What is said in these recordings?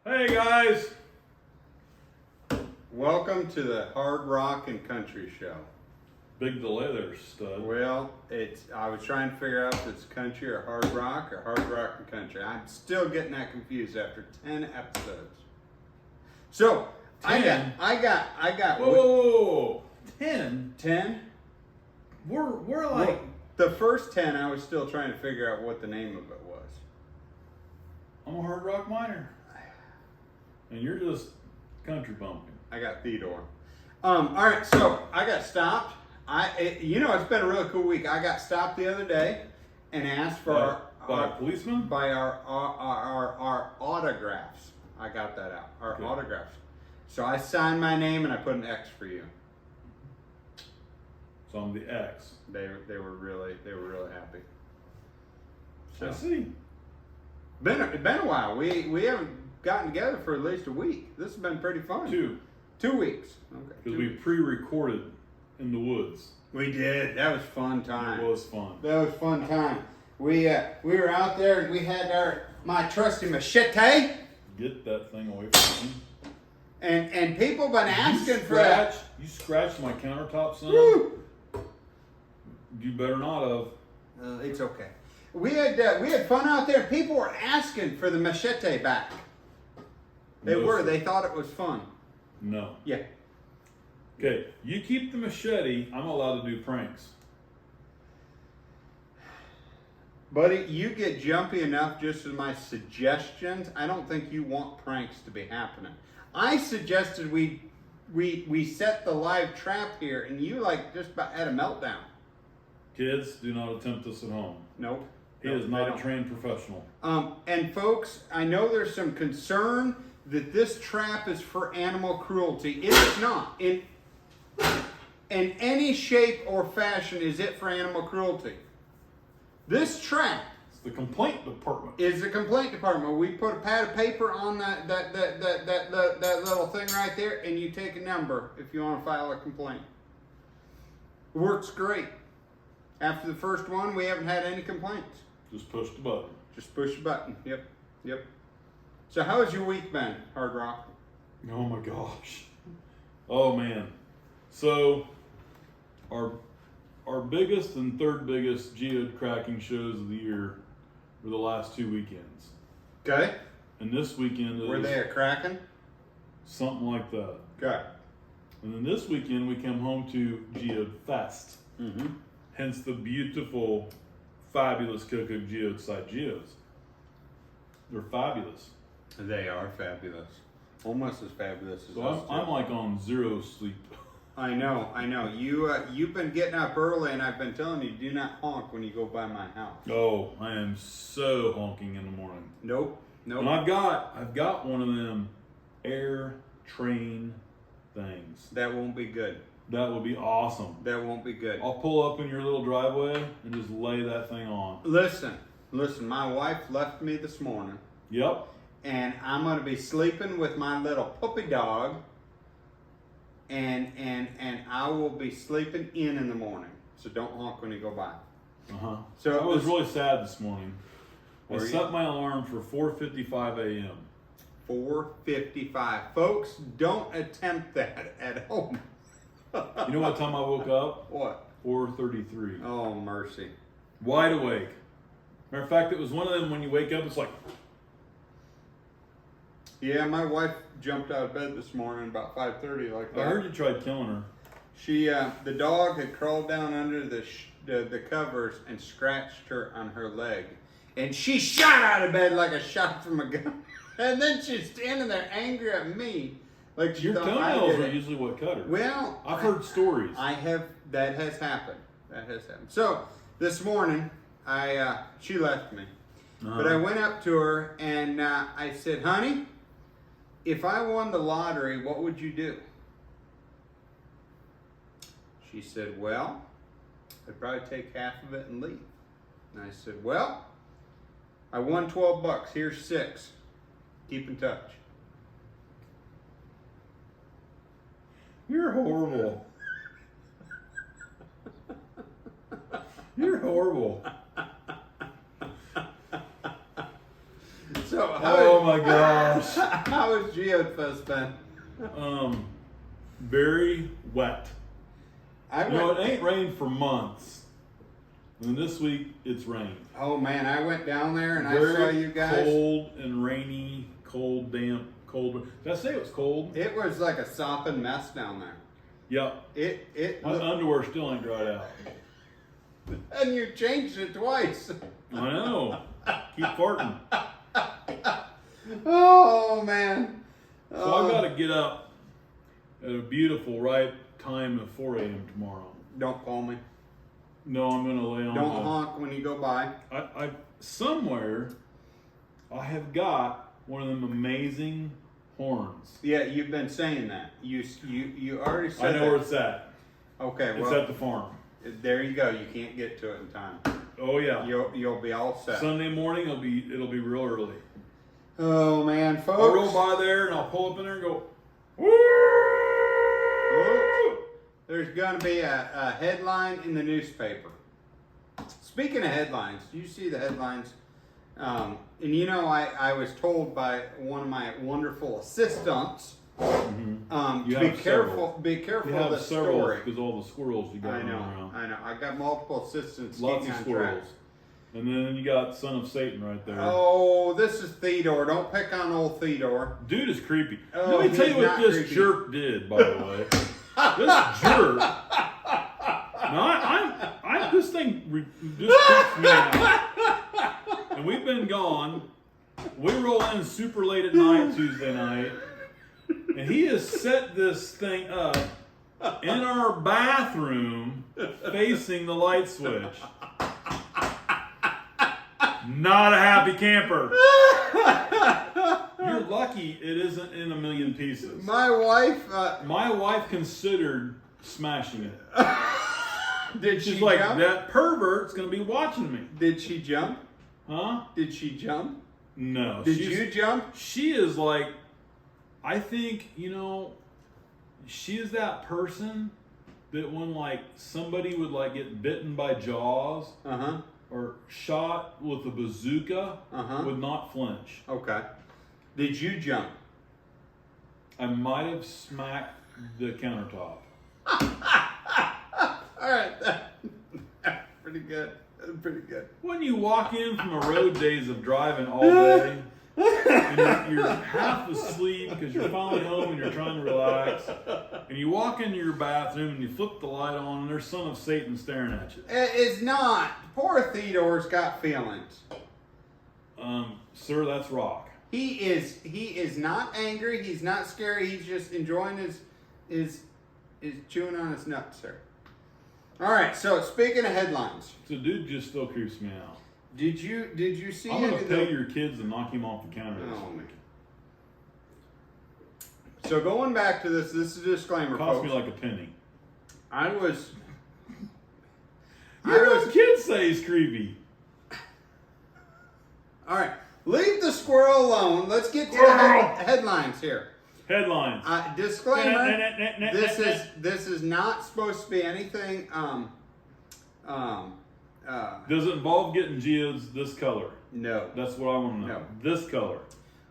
Hey guys! Welcome to the Hard Rock and Country Show. Big delay there, stud. Well, I was trying to figure out if it's country or hard rock and country. I'm still getting that confused after 10 episodes. So, 10? I got. Whoa! 10? 10? We're like... Well, the first 10, I was still trying to figure out what the name of it was. I'm a hard rock miner. And you're just country bumping. I got Theodore. All right, so I got stopped. It's been a really cool week. I got stopped the other day and asked for By a policeman? by our autographs. I got that out. Our Okay. autographs. So I signed my name and I put an X for you. So I'm the X. They were really happy. I see. Been a while. We haven't gotten together for at least a week. This has been pretty fun. 2 weeks. Okay. Because we pre-recorded in the woods. We did. That was fun time. It was fun. That was fun time. We were out there and we had my trusty machete. Get that thing away from me. And people been asking for that. You scratched my countertop, son. Woo! You better not have. It's okay. We had fun out there. People were asking for the machete back. They No, were. sir. They thought it was fun. No. Yeah. Okay, you keep the machete. I'm allowed to do pranks. Buddy, you get jumpy enough just with my suggestions. I don't think you want pranks to be happening. I suggested we set the live trap here, and you just about had a meltdown. Kids, do not attempt this at home. Nope. He Nope, is I not don't. a trained professional. And folks, I know there's some concern that this trap is for animal cruelty. It is not. In any shape or fashion is it for animal cruelty. This trap It's the complaint department. is the complaint department. We put a pad of paper on that little thing right there, and you take a number if you want to file a complaint. It works great. After the first one, we haven't had any complaints. Just push the button. Just push a button. Yep. So how has your week been, Hard Rock? Oh my gosh. Oh man. So our biggest and third biggest geode cracking shows of the year were the last 2 weekends. Okay. And this weekend Were is they a cracking? something like that. Okay. And then this weekend we come home to Geode Fest. Mm-hmm. Hence the beautiful, fabulous Coco Geode site geodes. They're fabulous. They are fabulous. Almost as fabulous as So us two. I'm like on zero sleep. I know. You've been getting up early, and I've been telling you, do not honk when you go by my house. Oh, I am so honking in the morning. Nope. And I've got one of them air train things. That won't be good. That would be awesome. That won't be good. I'll pull up in your little driveway and just lay that thing on. Listen. My wife left me this morning, Yep. and I'm gonna be sleeping with my little puppy dog, and I will be sleeping in the morning. So don't honk when you go by. Uh-huh. So I was really sad this morning. I Were you? set my alarm for 4:55 a.m. 4:55. Folks, don't attempt that at home. You know what time I woke up? What? 4:33. Oh, mercy. Wide awake. Matter of fact, it was one of them when you wake up, it's like, Yeah, my wife jumped out of bed this morning about 5:30 like that. I heard you tried killing her. She, the dog had crawled down under the covers and scratched her on her leg. And she shot out of bed like a shot from a gun. And then she's standing there angry at me. Like she Your thought I toenails did are it. usually what cut her. Well, I've heard stories. That has happened. So, this morning, she left me. But I went up to her and I said, honey, if I won the lottery, what would you do? She said, well, I'd probably take half of it and leave. And I said, well, I won $12. Here's 6. Keep in touch. You're horrible. You're horrible. So, Oh my God. gosh. How has Geofest been? Very wet. I You know, went, it ain't rained for months. And this week it's rained. oh man, I went down there and I Very saw you guys. cold and rainy, cold, damp, cold. Did I say it was cold? It was like a sopping mess down there. Yep. It My underwear still ain't dried out. and you changed it twice. I know. Keep farting. Oh man. So I got to get up at a beautiful right time of 4 a.m. tomorrow. Don't call me. No, I'm gonna lay on. Don't honk when you go by. I somewhere I have got one of them amazing horns. Yeah, you've been saying that. You already said I know where that. it's at. Okay, It's well, at the farm. there you go. You can't get to it in time. Oh yeah. You'll be all set. Sunday morning it'll be real early. Oh man, I'll roll folks. by there and I'll pull up in there and go. Woo! There's going to be a headline in the newspaper. Speaking of headlines, do you see the headlines? And you know, I was told by one of my wonderful assistants You to be have careful. Be You careful of have the several story. because all the squirrels you got I running know. around. I know. I got multiple assistants. Lots keeping of on squirrels. track. And then you got Son of Satan right there. Oh, this is Theodore. Don't pick on old Theodore. Dude is creepy. Oh, Let me tell you he's what not this creepy. jerk did, by the way. This jerk. Now, this thing just creeps me out. And we've been gone. We roll in super late at night Tuesday night. And he has set this thing up in our bathroom facing the light switch. Not a happy camper. You're lucky it isn't in a million pieces. My wife. My wife considered smashing it. Did She's she like, jump? that pervert's gonna be watching me. Did she jump? Huh? Did she jump? No. Did she's- you jump? She is like, I think, she is that person that when like somebody would like get bitten by Jaws Uh huh. or shot with a bazooka Uh-huh. would not flinch. Okay. Did you jump? I might have smacked the countertop. All right. Pretty good. Pretty good. When you walk in from a road days of driving all day, and you're half asleep because you're finally home and you're trying to relax, and you walk into your bathroom and you flip the light on and there's Son of Satan staring at you. It's not. Poor Theodore's got feelings. Sir, that's rock. He is not angry. He's not scary. He's just enjoying his chewing on his nuts, sir. All right. So speaking of headlines, So dude just still creeps me out. did you see I'm gonna any of pay the? your kids and knock him off the counter. Oh, man. So going back to this is a disclaimer, Cost folks. me like a penny. I was Your own kids say he's creepy. all right. Leave the squirrel alone. Let's get to the headlines here. Headlines. Disclaimer: this is not supposed to be anything. Does it involve getting geodes this color? No. That's what I want to know. No. This color.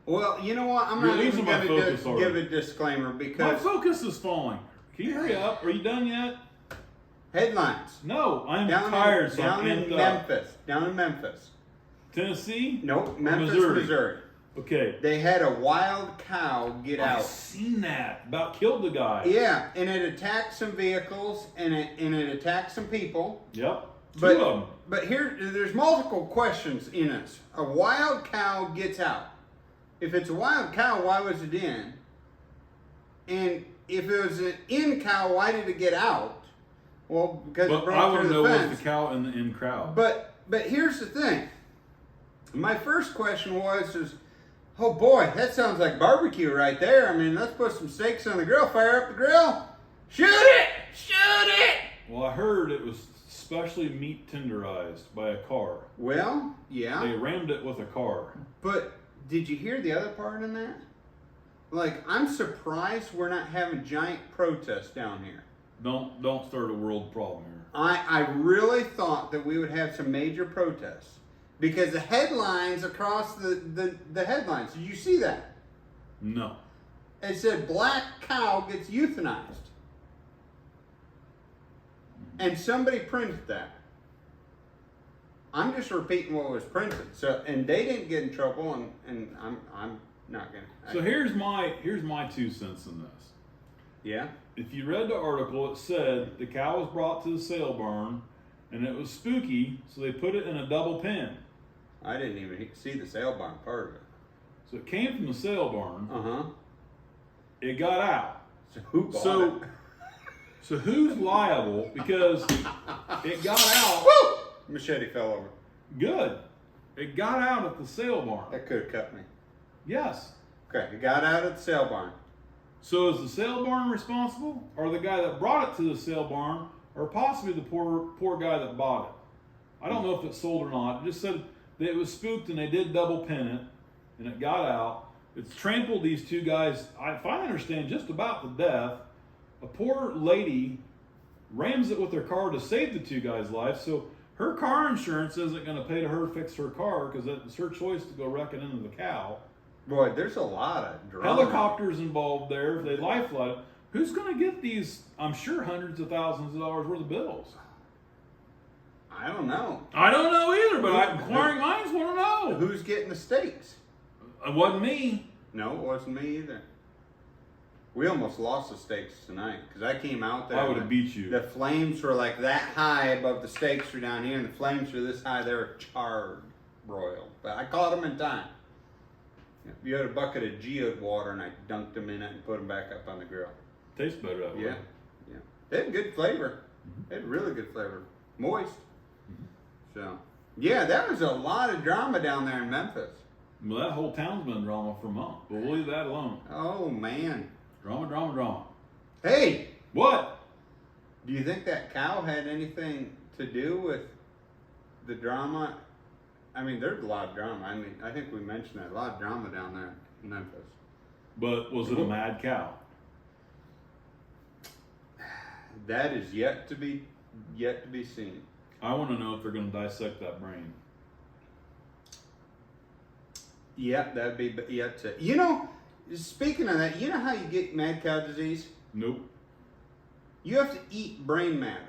Well, you know what? I'm You're not even losing my going focus to already. give a disclaimer My because focus is falling. Can you hurry up? Are you done yet? headlines No, I'm down tired. in, So down I'm in amped up. Memphis. Down in Memphis. Tennessee? Nope, Or Memphis, Missouri? Missouri. Okay. They had a wild cow get I've out. seen that. About killed the guy. Yeah, and it attacked some vehicles and it attacked some people. Yep. Two But of them. but there's multiple questions in it. A wild cow gets out. If it's a wild cow, why was it in? And if it was an in cow, why did it get out? Well, because it But I broke want to through know the was fence. the cow in the in crowd. But here's the thing. My first question was, oh boy, that sounds like barbecue right there. I mean, let's put some steaks on the grill, fire up the grill, shoot it, shoot it. Well, I heard it was specially meat tenderized by a car. Well, yeah. They rammed it with a car. But did you hear the other part in that? Like, I'm surprised we're not having giant protests down here. Don't start a world problem here. I really thought that we would have some major protests because the headlines across the headlines. Did you see that? No. It said black cow gets euthanized. And somebody printed that. I'm just repeating what was printed. So, and they didn't get in trouble, and I'm not gonna. So here's my 2 cents in this. Yeah. If you read the article, it said the cow was brought to the sale barn, and it was spooky, so they put it in a double pen. I didn't even see the sale barn part of it. So it came from the sale barn. Uh-huh. It got out. So who bought it? So who's liable? Because it got out. Woo! Machete fell over. Good. It got out at the sale barn. That could have cut me. Yes. Okay, it got out at the sale barn. So is the sale barn responsible, or the guy that brought it to the sale barn, or possibly the poor guy that bought it? I don't know if it's sold or not. It just said that it was spooked and they did double pin it, and it got out. It's trampled these 2 guys, if I understand, just about to death. A poor lady rams it with her car to save the 2 guys' lives. So her car insurance isn't going to pay to her to fix her car because it's her choice to go wrecking into the cow. Boy, there's a lot of drama. Helicopters involved there. If they life flight, who's going to get these? I'm sure hundreds of thousands of dollars worth of bills. I don't know. I don't know either, but inquiring minds want to know. Who's getting the stakes? It wasn't me. No, it wasn't me either. We almost lost the stakes tonight because I came out there. I would have beat you. The flames were like that high above the stakes were down here, and the flames were this high. They were charred, broiled. But I caught them in time. You had a bucket of geode water, and I dunked them in it and put them back up on the grill. Tastes better that way. Yeah, yeah. They had good flavor. They had really good flavor. Moist. So, yeah, that was a lot of drama down there in Memphis. Well, that whole town's been drama for months, but we'll leave that alone. Oh, man. Drama, drama, drama. Hey! What? Do you think that cow had anything to do with the drama? I mean, there's a lot of drama. I mean, I think we mentioned that. A lot of drama down there in Memphis. But was it a mad cow? That is yet to be seen. I want to know if they're going to dissect that brain. Yeah, that'd be yet to. You know, speaking of that, you know how you get mad cow disease? Nope. You have to eat brain matter.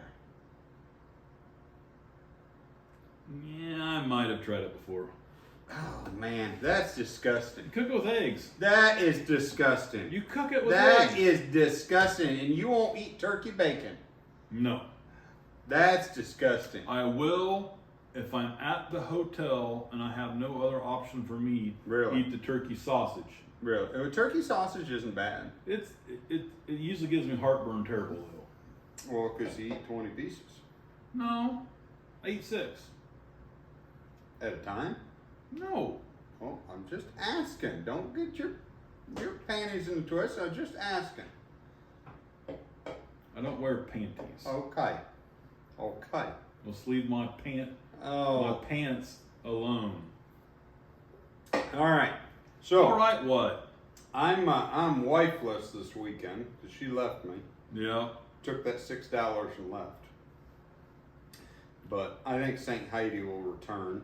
Yeah, I might have tried it before. Oh man, that's disgusting. You cook it with eggs. That is disgusting. You cook it with That eggs. is disgusting, and you won't eat turkey bacon. No. That's disgusting. I will if I'm at the hotel and I have no other option for me. Really? Eat the turkey sausage. Really, turkey sausage isn't bad. It usually gives me heartburn terrible though. Well, because you eat 20 pieces No, I eat 6. at a time. No. Well, I'm just asking. Don't get your panties in a twist. I'm just asking. I don't wear panties. Okay. Okay. Let's leave my Oh. pants alone. All right. So All right, what? I'm wifeless this weekend because she left me. Yeah. Took that $6 and left. But I think St. Heidi will return.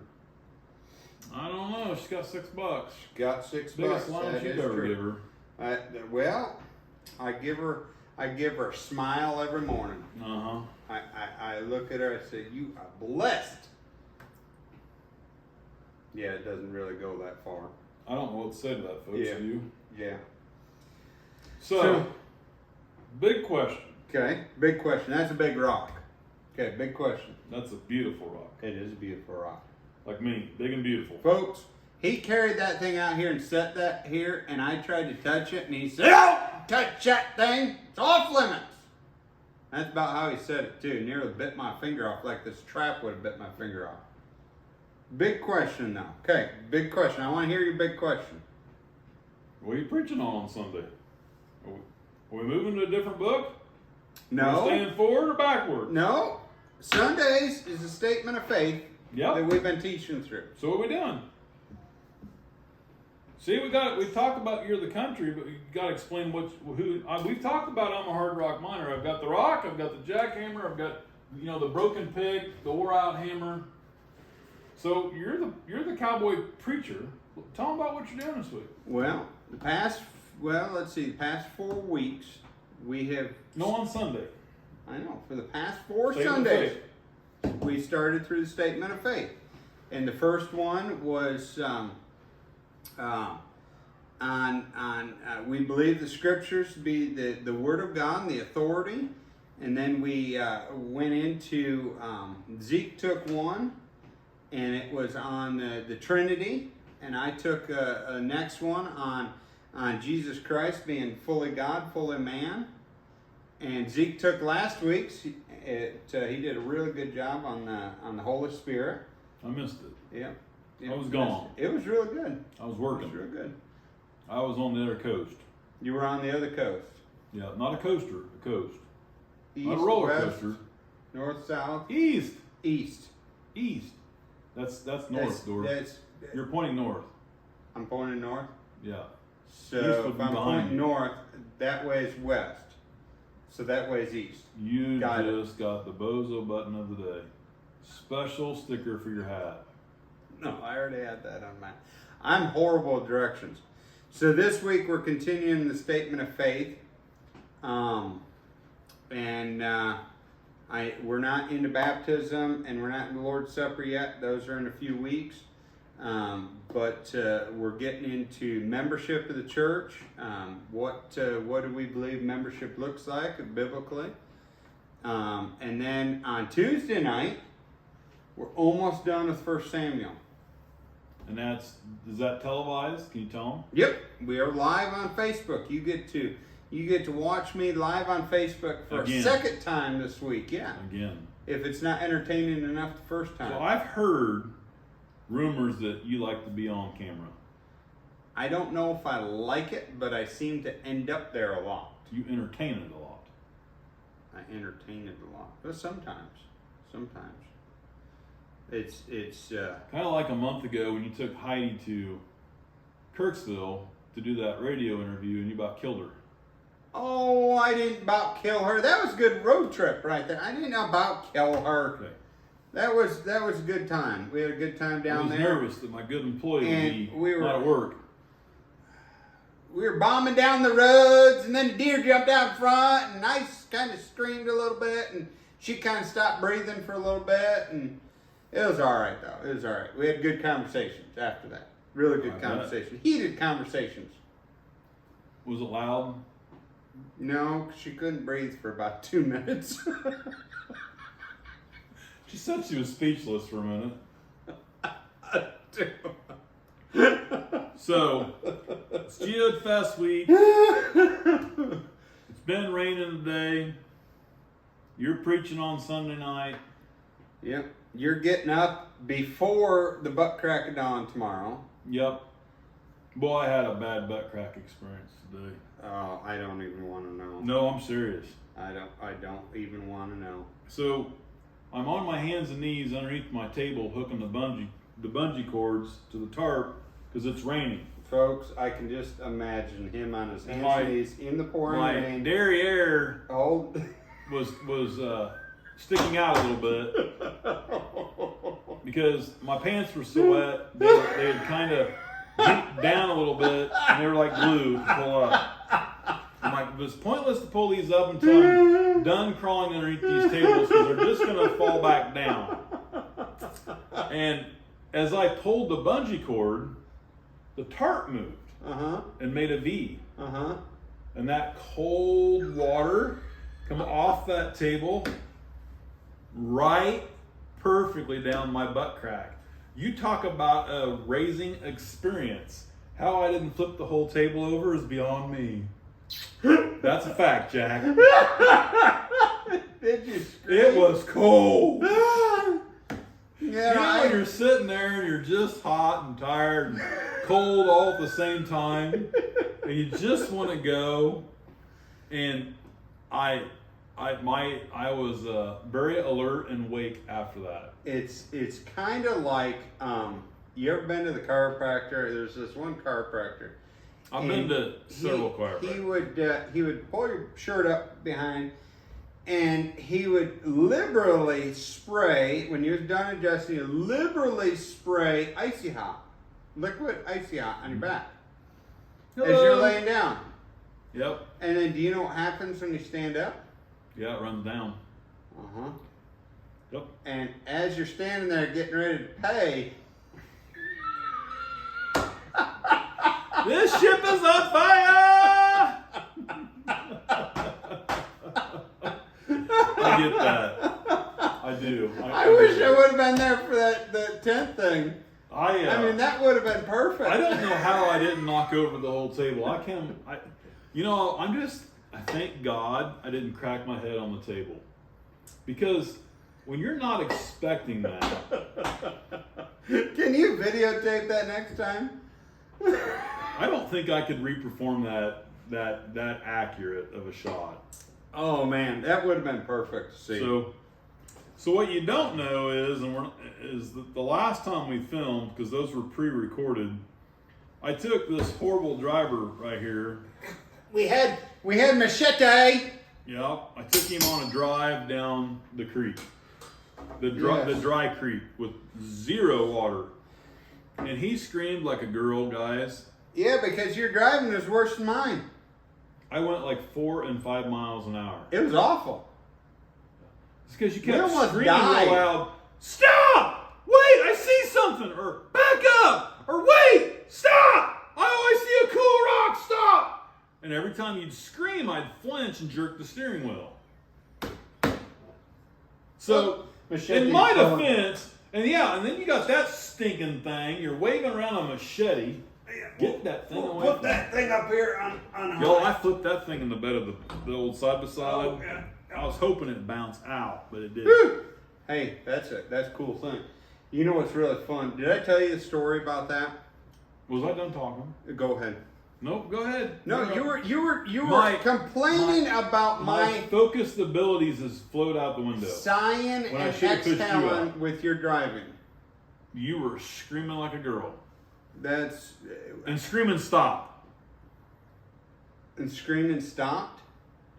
I don't know. She's got $6. Got $6. Biggest lunch That you'd is ever true. give her. Well, I give her a smile every morning. Uh huh. I look at her. I say, "You are blessed." Yeah, it doesn't really go that far. I don't know what to say to that, folks. Yeah. Do you? Yeah. So, big question. Okay, big question. That's a big rock. Okay, big question. That's a beautiful rock. It is a beautiful rock. Like me, big and beautiful. Folks, he carried that thing out here and set that here, and I tried to touch it, and he said, "Don't touch that thing. It's off limits." That's about how he said it, too. Nearly bit my finger off like this trap would have bit my finger off. Big question, now. Okay, big question. I want to hear your big question. What are you preaching on Sunday? Are we moving to a different book? Are we No. staying forward or backward? No. Sundays is a statement of faith that Yep. we've been teaching through. So what are we doing? See, we talked about You're the Country, but we got to explain we've talked about I'm a Hard Rock Miner. I've got the rock, I've got the jackhammer, I've got the broken pig, the wore out hammer. So you're the cowboy preacher. Tell them about what you're doing this week. Well, the past well, let's see, the past 4 weeks, we have, No, on Sunday. I know, for the past 4 Statement of Sundays, faith. we started through the Statement of Faith. And the first one was we believe the scriptures to be the Word of God and the authority. And then we went into, Zeke took one, and it was on the Trinity. And I took a next one on Jesus Christ being fully God, fully man. And Zeke took last week's. He did a really good job on the Holy Spirit. I missed it. Yeah. I was gone. It was really good. I was It working. was real good. I was on the other coast. You were on the other coast. Yeah, not a coaster, a coast. East, Not a roller west, coaster. north, south, East. east. East. That's north, Dor. You're pointing north. I'm pointing north. Yeah. So East would if be I'm behind pointing you. north, that way is west. So that way is east. You Got it. just got the bozo button of the day. Special sticker for your hat. No, I already had that on mine. I'm horrible at directions. So this week we're continuing the Statement of Faith. We're not into baptism and we're not in the Lord's Supper yet. Those are in a few weeks. But we're getting into membership of the church. What do we believe membership looks like biblically? And then on Tuesday night, we're almost done with 1 Samuel. And is that televised? Can you tell them? Yep, we are live on Facebook. You get to watch me live on Facebook for Again. a second time this week. Yeah, Again. if it's not entertaining enough the first time. So I've heard rumors that you like to be on camera. I don't know if I like it, but I seem to end up there a lot. You entertain it a lot. I entertain it a lot, but sometimes. It's Kind of like a month ago when you took Heidi to Kirksville to do that radio interview and you about killed her. Oh, I didn't about kill her. That was a good road trip right there. I didn't about kill her. Okay. That was a good time. We had a good time I down was there. nervous that my good employee And would we be were- not at work. We were bombing down the roads, and then the deer jumped out front, and I kind of screamed a little bit, and she kind of stopped breathing for a little bit, and it was all right, though. It was all right. We had good conversations after that. Really good I bet. conversations. Heated conversations. Was it loud? No, she couldn't breathe for about 2 minutes. She said she was speechless for a minute. So, it's Geode Fest week. It's been raining today. You're preaching on Sunday night. Yep. You're getting up before the butt crack of dawn tomorrow. Yep. Boy, I had a bad butt crack experience today. Oh, I don't even want to know. No, I'm serious. I don't even want to know. So, I'm on my hands and knees underneath my table hooking the bungee cords to the tarp because it's raining. Folks, I can just imagine him on his hands My- and knees in the pouring My rain. derriere Oh. was sticking out a little bit because my pants were so wet. They had kind of dipped down a little bit and they were like glue to pull up. I'm like, it's pointless to pull these up until I'm done crawling underneath these tables because they're just going to fall back down. And as I pulled the bungee cord, the tarp moved Uh-huh. and made a V. Uh-huh. And that cold water come off that table right perfectly down my butt crack. You talk about a raising experience. How I didn't flip the whole table over is beyond me. That's a fact, Jack. Did you scream? It was cold. Yeah, You know when you're sitting there and you're just hot and tired and cold all at the same time, and you just want to go. And I was very alert and awake after that. It's kind of like you ever been to the chiropractor? There's this one chiropractor. I've been to several He chiropractors. would pull your shirt up behind, and he would liberally spray, when you're done adjusting, he'd liberally spray icy hot, liquid icy hot on your back as you're laying down. Yep. And then do you know what happens when you stand up? Yeah, it runs down. Uh-huh. Yep. And as you're standing there getting ready to pay, This ship is on fire! I get that. I do. I wish I would have been there for that tent thing. I mean, that would have been perfect. I don't know how I didn't knock over the whole table. I thank God I didn't crack my head on the table. Because when you're not expecting that, Can you videotape that next time? I don't think I could reperform that accurate of a shot. Oh man, that would have been perfect to see. So what you don't know is that the last time we filmed, because those were pre-recorded, I took this horrible driver right here. We had Machete. Yeah, I took him on a drive down the creek, the dry creek with zero water, and he screamed like a girl, guys. Yeah, because your driving is worse than mine. I went like 4 and 5 miles an hour. It was awful. It's because you We kept almost screaming died. real loud. Stop! Wait, I see something! Or back up! Or wait! Stop! I always see a cool rock! Stop! And every time you'd scream, I'd flinch and jerk the steering wheel. So, Machete in my phone. defense, and then you got that stinking thing. You're waving around a machete. Get that thing away. Put that thing up here on Yo, I flipped that thing in the bed of the old side by side. Oh, yeah. I was hoping it bounced out, but it did. Hey, that's a cool thing. You know what's really fun? Did I tell you the story about that? Was I done talking? Go ahead. Nope, go ahead. No, you were My- complaining about My my focused abilities has flowed out the window. sighing When I and should've pushed you exhaling out. with your driving. You were screaming like a girl. That's And screaming stop. and screaming stopped.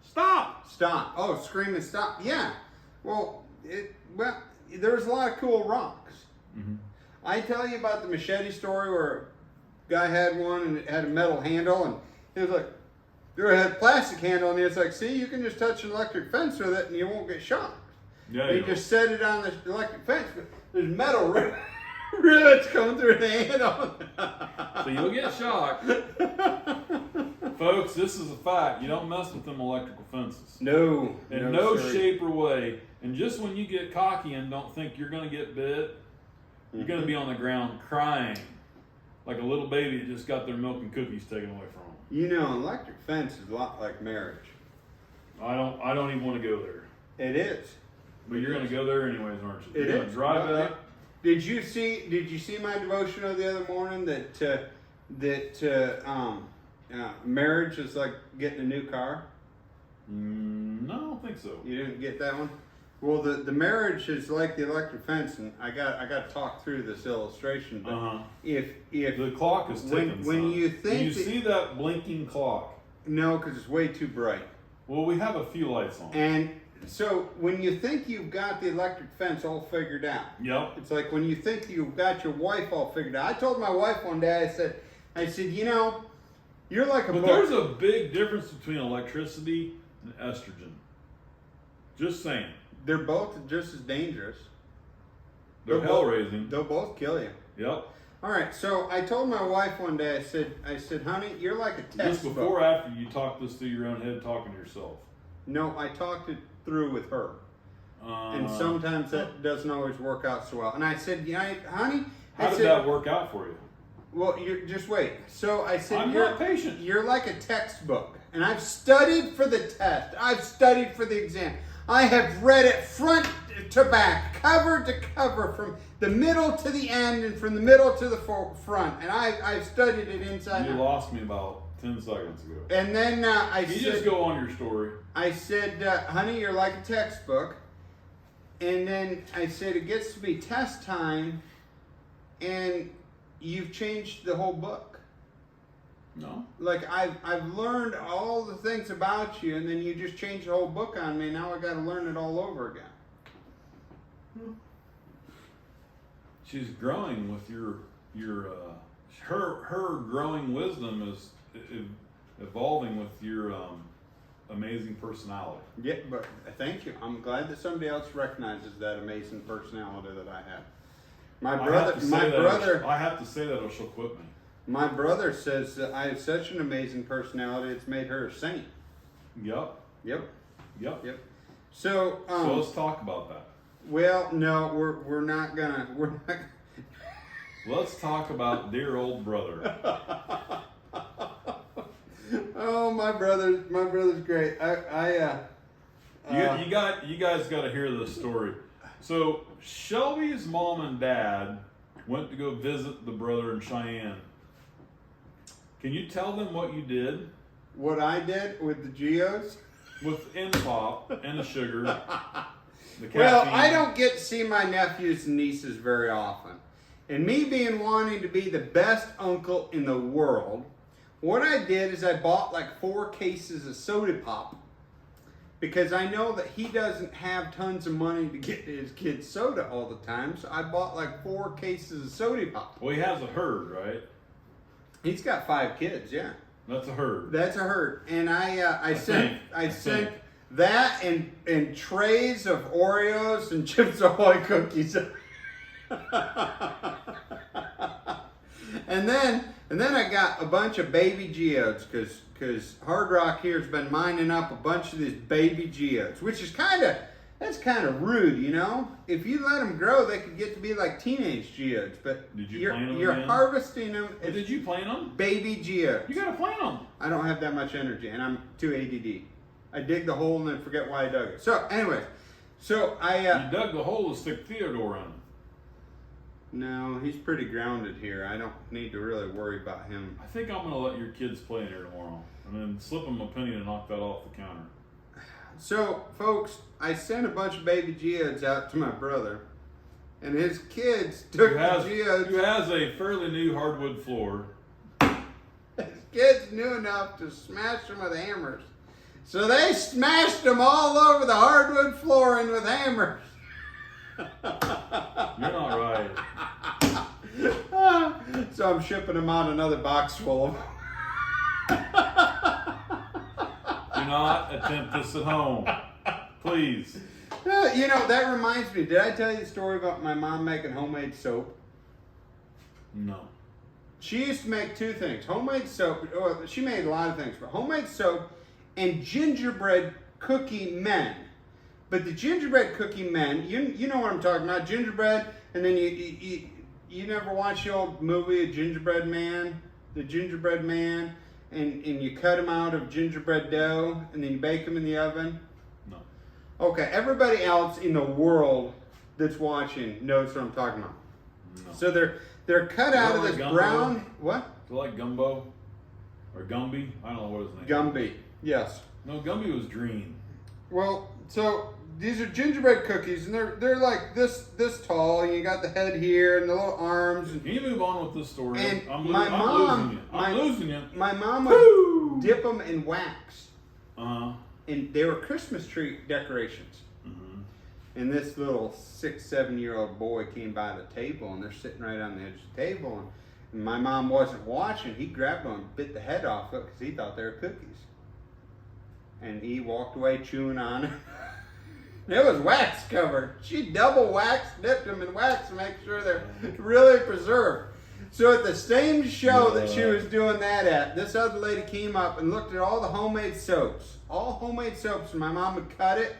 Stop! Stop. Oh, scream and stop. Yeah. Well, there's a lot of cool rocks. Mm-hmm. I tell you about the machete story where a guy had one and it had a metal handle and he was like, it had a plastic handle and it's like, see, you can just touch an electric fence with it and you won't get shocked. Yeah, You you just set it on the electric fence, but there's metal rivets coming through the handle. So you'll get shocked. Folks, this is a fact. You don't mess with them electrical fences. No. In no sir. shape or way. And just when you get cocky and don't think you're going to get bit, you're going to be on the ground crying like a little baby that just got their milk and cookies taken away from them. You know, an electric fence is a lot like marriage. I don't even want to go there. It is. But you're going to go there anyways, aren't you? It You're going is. to drive that. Did you see my devotional the other morning that marriage is like getting a new car? No, I don't think so. You didn't get that one? Well, the marriage is like the electric fence, and I got to talk through this illustration. But Uh-huh. if The clock is ticking. when son. you Do think you that- see that blinking clock? no, because it's way too bright. Well, we have a few lights on. And so when you think you've got the electric fence all figured out, Yep. it's like when you think you've got your wife all figured out. I told my wife one day, I said, you know, you're like a But book. there's a big difference between electricity and estrogen. Just saying. They're both just as dangerous. They're They'll hell both- raising. They'll both kill you. Yep. All right, so I told my wife one day, I said, honey, you're like a Just textbook. before or after you talk this through your own head, talking to yourself. No, I talked it through with her. And sometimes that doesn't always work out so well. And I said, yeah, honey, How I did said, that work out for you? well, you just wait. So I said, I'm you're not patient. You're like a textbook, and I've studied for the test. I've studied for the exam. I have read it front to back, cover to cover, from the middle to the end, and from the middle to the front. And I've studied it inside. You out. lost me about 10 seconds ago. And then I You said, just go on your story. I said, honey, you're like a textbook. And then I said, it gets to be test time, and you've changed the whole book. No. Like I've learned all the things about you, and then you just changed the whole book on me. Now I got to learn it all over again. She's growing with your her growing wisdom is evolving with your amazing personality. Yeah, but thank you. I'm glad that somebody else recognizes that amazing personality that I have. I have to say that or she'll quit me. My brother says that I have such an amazing personality, it's made her a saint. Yep. Yep. Yep. Yep. So, So let's talk about that. well, no, we're not gonna. Let's talk about dear old brother. Oh, my brother's great. You guys got to hear this story. So Shelby's mom and dad went to go visit the brother in Cheyenne. Can you tell them what you did What I did with the Geos? with the pop and the sugar, the caffeine? Well, I don't get to see my nephews and nieces very often. And me being wanting to be the best uncle in the world, what I did is I bought like 4 cases of soda pop because I know that he doesn't have tons of money to get his kids soda all the time. So I bought like 4 cases of soda pop. Well, he has a herd, right? He's got 5 kids, yeah. That's a herd. That's a herd. And I sent think. that and trays of Oreos and Chips Ahoy cookies. And then I got a bunch of baby geodes because Hard Rock here has been mining up a bunch of these baby geodes, which is kind of rude, you know. If you let them grow, they could get to be like teenage geodes. But Did you plant them you're again? harvesting them as Did you plant them? baby geodes. You got to plant them. I don't have that much energy, and I'm too ADD. I dig the hole and then forget why I dug it. So, anyways, You dug the hole to stick Theodore in. No, he's pretty grounded here. I don't need to really worry about him. I think I'm going to let your kids play in here tomorrow. And then slip them a penny and knock that off the counter. So, folks, I sent a bunch of baby geodes out to my brother, and his kids took the geodes. Who has a fairly new hardwood floor. His kids knew enough to smash them with hammers. So they smashed them all over the hardwood flooring with hammers. You're not right. So I'm shipping them out another box full of them. Do not attempt this at home. Please. You know, that reminds me. Did I tell you the story about my mom making homemade soap? No. She used to make 2 things. Homemade soap. Oh, she made a lot of things, but homemade soap and gingerbread cookie men. But the gingerbread cookie men, you know what I'm talking about. Gingerbread, and then you never watched the old movie, A Gingerbread Man? The Gingerbread Man, and you cut them out of gingerbread dough, and then you bake them in the oven? No. Okay, everybody else in the world that's watching knows what I'm talking about. No. So they're cut out of like this gumbo? brown, what? Do you like gumbo? Or Gumby? I don't know what his name is. Gumby, yes. No, Gumby was green. Well, so these are gingerbread cookies, and they're like this tall, and you got the head here and the little arms. And Can you move on with this story? And I'm my losing you. my mom Woo! would dip them in wax, Uh-huh. and they were Christmas tree decorations. Mm-hmm. And this little 6-7-year-old boy came by the table, and they're sitting right on the edge of the table, and my mom wasn't watching. He grabbed them and bit the head off it because he thought they were cookies. And he walked away chewing on it. It was wax covered. She double dipped them in wax to make sure they're really preserved. So at the same show that she was doing that at, this other lady came up and looked at all the homemade soaps. All homemade soaps, and my mom would cut it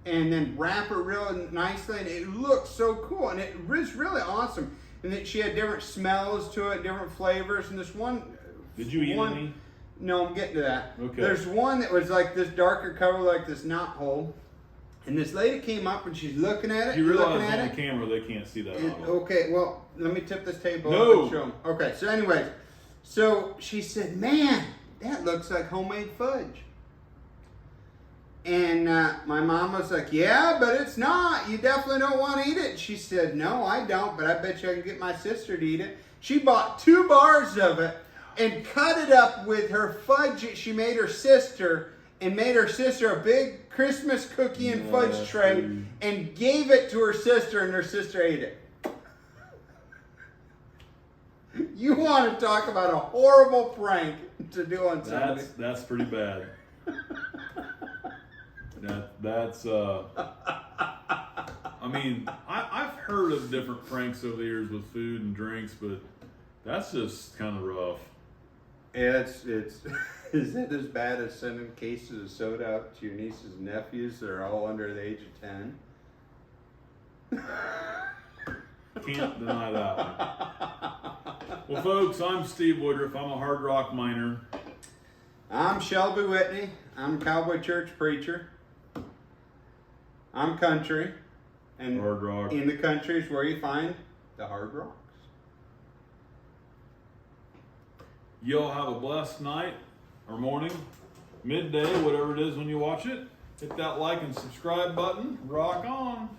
and then wrap it real nicely, and it looked so cool, and it was really awesome. And then she had different smells to it, different flavors, and this one... Did you eat any? No, I'm getting to that. Okay. There's one that was like this darker color, like this knot hole. And this lady came up and she's looking at it. You realize looking at on it. the camera they can't see that. And- model. okay, well, let me tip this table No. up and show them. Okay, so anyways, so she said, "Man, that looks like homemade fudge." And my mom was like, "Yeah, but it's not. You definitely don't want to eat it." She said, "No, I don't, but I bet you I can get my sister to eat it." She bought 2 bars of it and cut it up with her fudge that she made her sister, and made her sister a big Christmas cookie and fudge tray, and gave it to her sister, and her sister ate it. You want to talk about a horrible prank to do on somebody. That's pretty bad. That's I mean, I've heard of different pranks over the years with food and drinks, but that's just kind of rough. It's is it as bad as sending cases of soda out to your nieces and nephews that are all under the age of 10? Can't deny that one. Well, folks, I'm Steve Woodruff. I'm a hard rock miner. I'm Shelby Whitney. I'm a Cowboy Church preacher. I'm country. And Hard rock. in the country is where you find the hard rocks. Y'all have a blessed night or morning, midday, whatever it is when you watch it. Hit that like and subscribe button. Rock on.